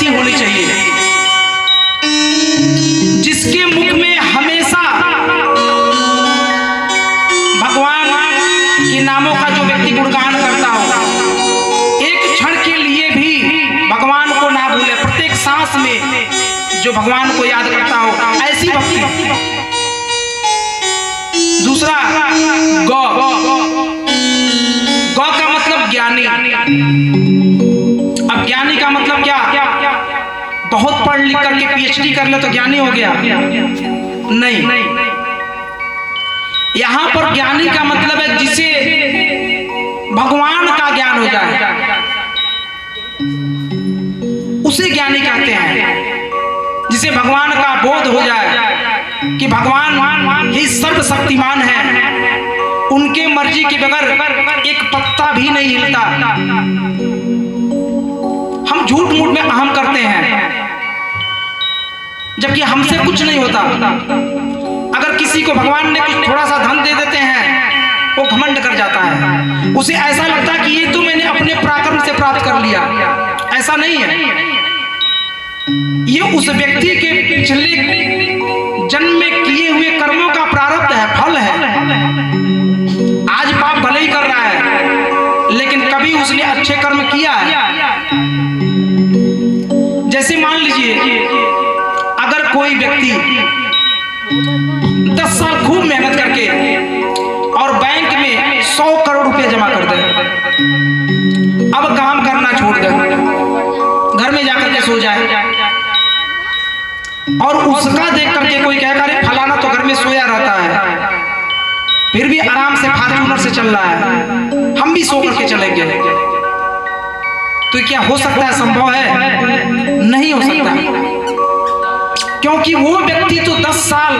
ऐसी होनी चाहिए जिसके मुख में हमेशा भगवान के नामों का जो व्यक्ति गुणगान करता हो, एक क्षण के लिए भी भगवान को ना भूले, प्रत्येक सांस में जो भगवान को याद करता हो, ऐसी भक्ति। दूसरा गौ, गौ का मतलब ज्ञानी। अब ज्ञानी का मतलब क्या? बहुत पढ़ लिख करके पीएचडी कर ले तो ज्ञानी हो गया? नहीं, यहां पर ज्ञानी का मतलब है जिसे भगवान का ज्ञान हो जाए, उसे ज्ञानी कहते हैं। जिसे भगवान का बोध हो जाए कि भगवान ही सर्वशक्तिमान है, उनके मर्जी के बगैर एक पत्ता भी नहीं हिलता। हम झूठ मूठ में अहम करते हैं जबकि हमसे कुछ नहीं होता। अगर किसी को भगवान ने कुछ थोड़ा सा धन दे देते हैं, वो घमंड कर जाता है, उसे ऐसा लगता है कि ये तो मैंने अपने पराक्रम से प्राप्त कर लिया। ऐसा नहीं है, ये उस व्यक्ति के पिछले जन्म में किए हुए कर्मों का प्रारब्ध है, फल है। आज पाप भले ही कर रहा है, लेकिन कभी उसने अच्छे कर्म किया है। जैसे मान लीजिए अगर कोई व्यक्ति 10 साल खूब मेहनत करके और बैंक में 100 करोड़ रुपए जमा कर दे, अब काम करना छोड़ दे, घर में जाकर के सो जाए, और उसका देख करके कोई कहेगा अरे फलाना तो घर में सोया रहता है, फिर भी आराम से फॉर्च्यूनर से चल रहा है, हम भी सो करके चलेंगे। तो क्या हो सकता है? संभव है? नहीं हो सकता, क्योंकि वो व्यक्ति तो 10 साल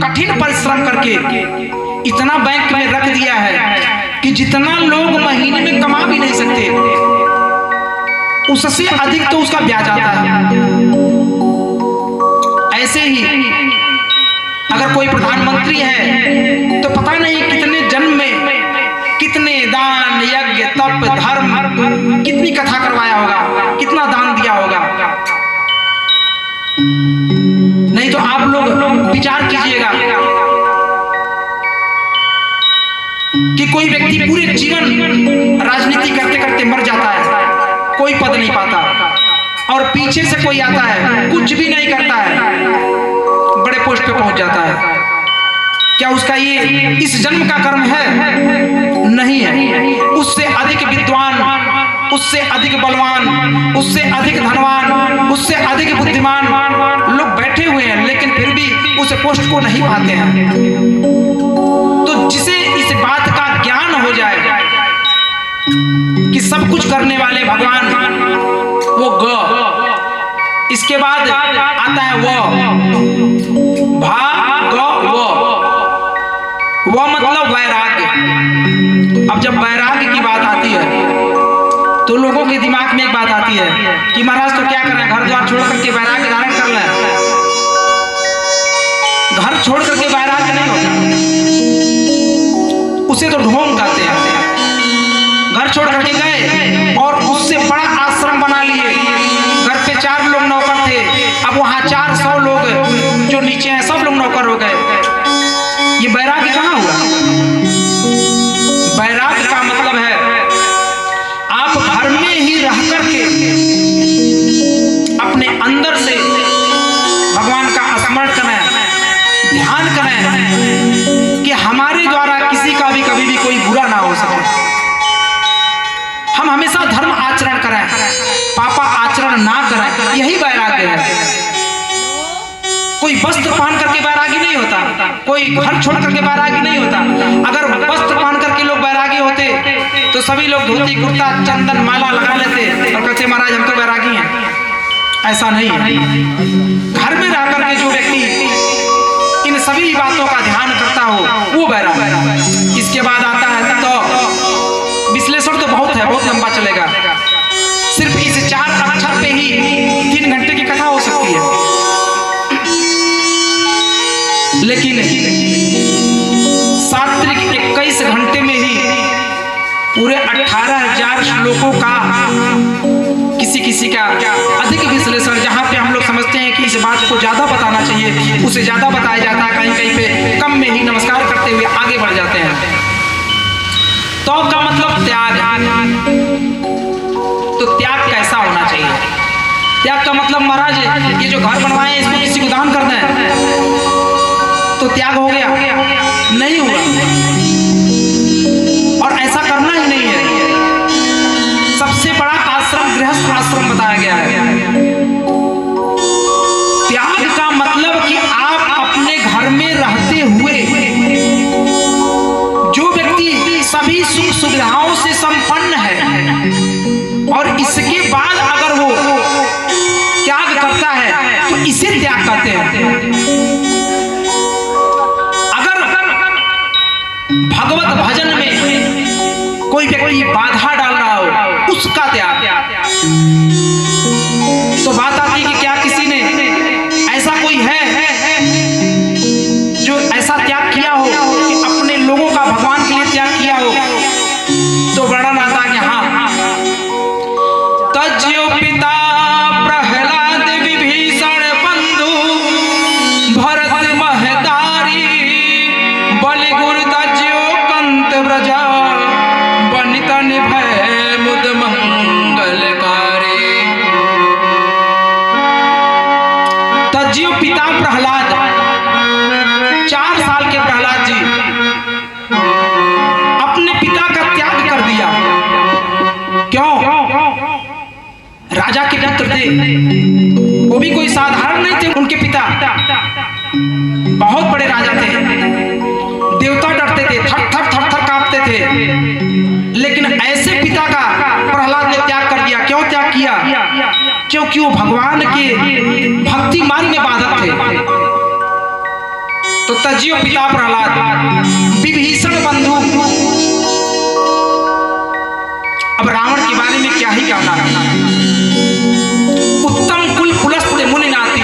कठिन परिश्रम करके इतना बैंक में रख दिया है कि जितना लोग महीने में कमा भी नहीं सकते, उससे अधिक तो उसका ब्याज आता है। ऐसे ही अगर कोई प्रधानमंत्री है तो पता नहीं कितने जन्म में कितने दान, यज्ञ, तप, धर्म, कितनी कथा करवाया होगा, कितना दान दिया होगा। नहीं तो आप लोग विचार कीजिएगा कि कोई व्यक्ति पूरे जीवन राजनीति करते करते मर जाता है, कोई पद नहीं पाता, और पीछे से कोई आता है, कुछ भी नहीं करता है, बड़े पोस्ट पे पहुंच जाता है। क्या उसका ये इस जन्म का कर्म है? नहीं है। उससे अधिक विद्वान, उससे अधिक बलवान, उससे अधिक धनवान, उससे अधिक बुद्धिमान लोग बैठे हुए हैं, लेकिन फिर भी उस पोस्ट को नहीं पाते हैं। तो जिसे इस बात का ज्ञान हो जाए कि सब कुछ करने वाले भगवान, वो ग। इसके बाद आता है वो, भा ग वो। वो मतलब वैराग्य। अब जब वैराग्य की बात आती है तो लोगों के दिमाग में एक बात आती है कि महाराज तो क्या करें, घर द्वार छोड़ करके वैराग्य धारण कर लें। घर छोड़ करके वैराग्य नहीं होता, उसे तो ढोंग कहते हैं। घर छोड़ करके गए और उससे बड़ा आश्रम बना लिए, घर पे 4 लोग नौकर थे, अब वहां 400 लोग जो नीचे हैं सब लोग नौकर हो गए। ये वैराग्य कहाँ हुआ? वैराग्य का मतलब है आप घर में ही रह करके अपने अंदर से भगवान का स्मरण करें, ध्यान करें कि हमारे द्वारा किसी का भी कभी भी कोई बुरा ना हो सके। हम हमेशा धर्म आचरण करें, पापा आचरण ना करें, यही वैराग्य है। कोई वस्त्र पहन करके वैरागी नहीं होता, कोई घर छोड़ करके वैरागी नहीं होता। अगर वस्त्र पहन करके लोग वैरागी होते तो सभी लोग धोती, कुर्ता, चंदन, माला लगा लेते और कहते महाराज हम तो वैरागी हैं। ऐसा नहीं है। घर में रह करके जो व्यक्ति इन सभी बातों का ध्यान करता हो वो वैरागी। इसके बाद आता है तो विश्लेषण तो बहुत है, बहुत लंबा चलेगा। सिर्फ इस 4 अक्षर पे ही 3 घंटे की कथा हो सकती है, लेकिन सात्विक 21 घंटे में ही पूरे 18,000 श्लोकों का किसी किसी क्या अधिक विश्लेषण, जहाँ पे हम लोग समझते हैं कि इस बात को ज्यादा बताना चाहिए उसे ज्यादा बताया जाता है, कहीं कहीं पे कम में ही नमस्कार करते हुए आगे बढ़ जाते हैं। तौब का मतलब त्याग। तो त्याग कैसा होना चाहिए? त्याग का मतलब महाराज ये जो घर बनवाए हैं इसको किसी को दान कर दें तो त्याग हो गया? नहीं हुआ, और ऐसा करना ही नहीं है। सबसे बड़ा आश्रम गृहस्थ आश्रम बताया गया है। त्याग का मतलब कि आप अपने घर में रहते हुए जो व्यक्ति सभी सुख सुविधाओं से संपन्न है और इसके बाद अगर वो त्याग करता है तो इसे त्याग कहते हैं। अगर भगवत भजन में कोई व्यक्ति बाधा डाल रहा हो उसका त्याग। तो बात आती है कि क्या किसी ने ऐसा कोई है जो ऐसा त्याग किया हो कि अपने लोगों का भगवान के लिए त्याग किया हो? तो वर्णन आता है कि हाँ, तज्यो पिता प्रहलाद विभीषण बंधु भरत महतारी बलि गुरु तज्यो कंत ब्रजा बनित निभय मुद मंगलकारी। तज्यो पिता प्रहलाद, 4 साल के प्रहलाद जी अपने पिता का त्याग कर दिया। क्यों? राजा के पुत्र थे, वो भी कोई साधारण नहीं थे। उनके पिता बहुत बड़े राजा थे, देवता डरते थे, थर थर थर थर कांपते थे। लेकिन ऐसे पिता का प्रहलाद ने त्याग कर दिया। क्यों त्याग किया? क्योंकि वो भगवान के भक्ति मार्ग में बाधक थे। तो तज्यो पिता प्रहलाद विभीषण बंधु। अब रावण के बारे में क्या ही कहना है। उत्तम कुल पुलस्त मुनि नाती।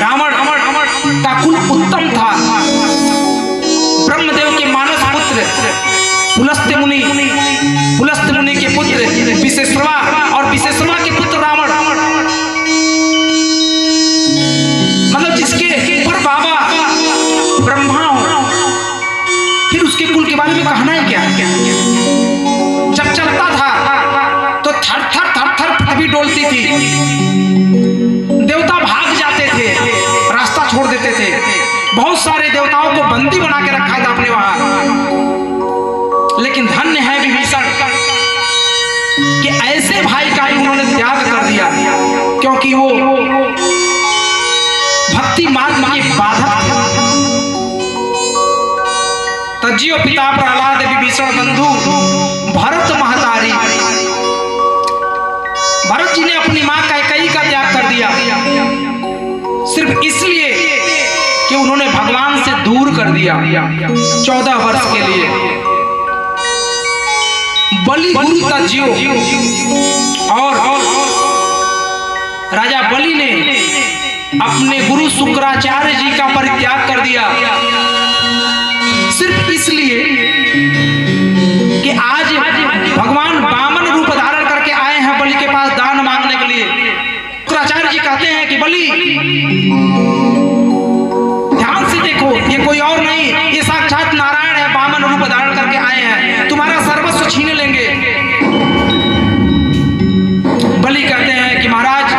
रावण का कुल उत्तम था। ब्रह्मदेव के मानस पुत्र पुलस्त मुनि के पुत्र विशेषवा, और विशेषवा के पुत्र रावण। मतलब जिसके पर बाबा ब्रह्मा हो, फिर उसके कुल के बारे में कहना है क्या? जब चलता था तो थर थर थर थर पृथ्वी डोलती थी, देवता भाग जाते थे, रास्ता छोड़ देते थे। बहुत सारे देवताओं को बंदी बना के रखा था अपने वहां। लेकिन धन्य है विभीषण कि ऐसे भाई का ही उन्होंने त्याग कर दिया, क्योंकि वो भक्ति मार्ग के बाधक थे। तज्यो पिता प्रहलाद विभीषण बंधु भरत महतारी। भरत जी ने अपनी मां कैकेयी का त्याग कर दिया सिर्फ इसलिए कि उन्होंने भगवान से दूर कर दिया 14 वर्ष के लिए। बलि गुरु तज्यो, और राजा बलि ने अपने गुरु शुक्राचार्य जी का परित्याग कर दिया सिर्फ इसलिए कि आज भगवान वामन रूप धारण करके आए हैं बलि के पास दान मांगने के लिए। शुक्राचार्य जी कहते हैं कि बलि ध्यान से देखो, ये कोई और नहीं, ये साक्षात नारायण है, वामन रूप धारण करके आए हैं, तुम्हारा सर्वस्व छीन लेंगे। बलि कहते हैं कि महाराज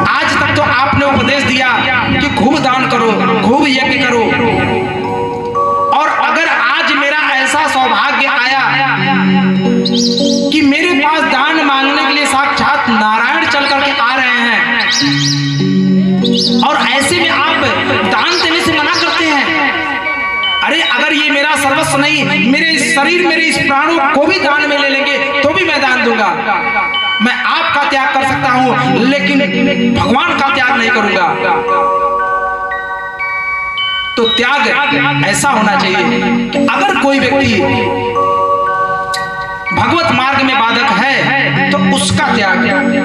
आज तक तो आपने उपदेश दिया कि खूब दान करो, खूब यज्ञ करो, और अगर आज मेरा ऐसा सौभाग्य आया कि मेरे पास दान मांगने के लिए साक्षात नारायण चल करके आ रहे हैं, और ऐसे में आप दान देने से मना करते हैं। अरे अगर ये मेरा सर्वस्व नहीं, मेरे शरीर, मेरे इस प्राणों को भी दान में ले लेंगे तो भी मैं दान दूंगा। मैं आपका त्याग कर सकता हूं लेकिन भगवान का त्याग नहीं करूंगा। तो त्याग ऐसा होना चाहिए कि अगर कोई व्यक्ति भगवत मार्ग में बाधक है तो उसका त्याग